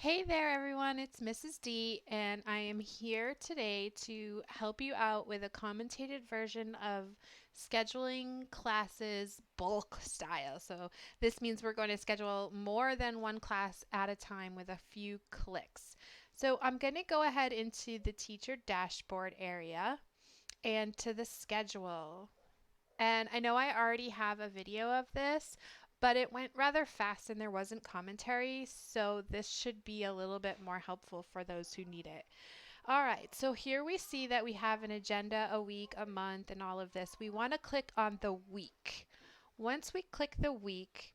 Hey there, everyone. It's Mrs. D, and I am here today to help you out with a commentated version of scheduling classes bulk style. So, this means we're going to schedule more than one class at a time with a few clicks. So, I'm going to go ahead into the teacher dashboard area and to the schedule. And I know I already have a video of this, but it went rather fast and there wasn't commentary, so this should be a little bit more helpful for those who need it. All right, so here we see that we have an agenda, a week, a month, and all of this. We want to click on the week. Once we click the week,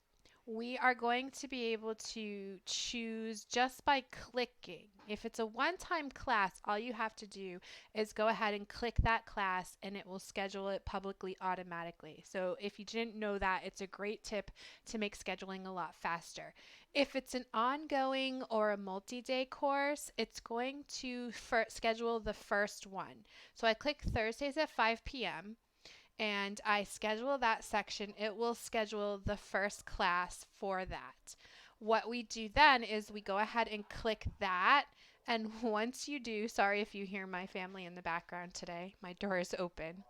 we are going to be able to choose just by clicking. If it's a one-time class, all you have to do is go ahead and click that class and it will schedule it publicly automatically. So if you didn't know that, it's a great tip to make scheduling a lot faster. If it's an ongoing or a multi-day course, it's going to schedule the first one. So I click Thursdays at 5 p.m. and I schedule that section. It will schedule the first class for that. What we do then is we go ahead and click that. And once you do, sorry if you hear my family in the background today, my door is open.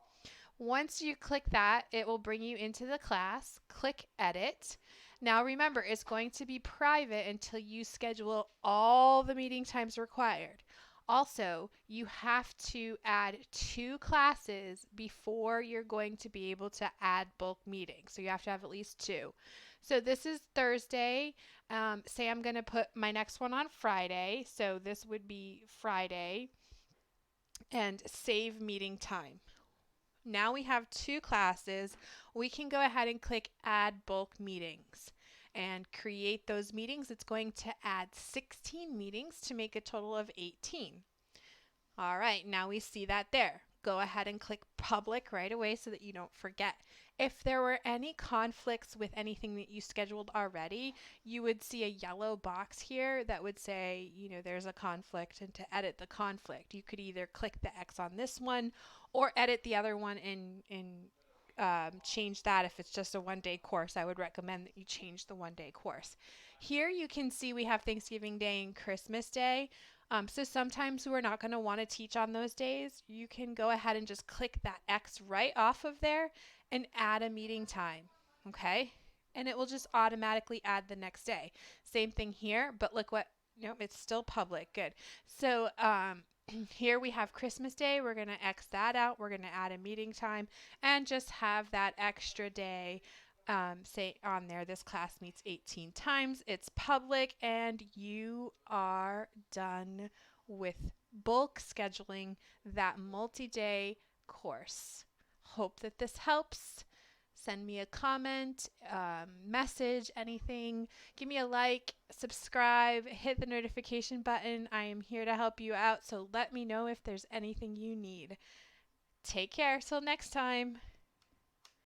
Once you click that, it will bring you into the class. Click edit. Now remember, it's going to be private until you schedule all the meeting times required. Also, you have to add 2 classes before you're going to be able to add bulk meetings. So you have to have at least 2. So this is Thursday. Say I'm going to put my next one on Friday. So this would be Friday and save meeting time. Now we have 2 classes. We can go ahead and click add bulk meetings and create those meetings. It's going to add 16 meetings to make a total of 18. All right, now we see that there. Go ahead and click public right away so that you don't forget. If there were any conflicts with anything that you scheduled already, you would see a yellow box here that would say, there's a conflict, and to edit the conflict, you could either click the X on this one or edit the other one and change that. If it's just a one-day course, I would recommend that you change the one-day course. Here you can see we have Thanksgiving Day and Christmas Day. So sometimes we're not going to want to teach on those days. You can go ahead and just click that X right off of there and add a meeting time. Okay? And it will just automatically add the next day. Same thing here, but look what, nope, it's still public. Good. So here we have Christmas Day. We're going to X that out. We're going to add a meeting time and just have that extra day say on there, this class meets 18 times. It's public and you are done with bulk scheduling that multi-day course. Hope that this helps. Send me a comment, message, anything. Give me a like, subscribe, hit the notification button. I am here to help you out, so let me know if there's anything you need. Take care till next time.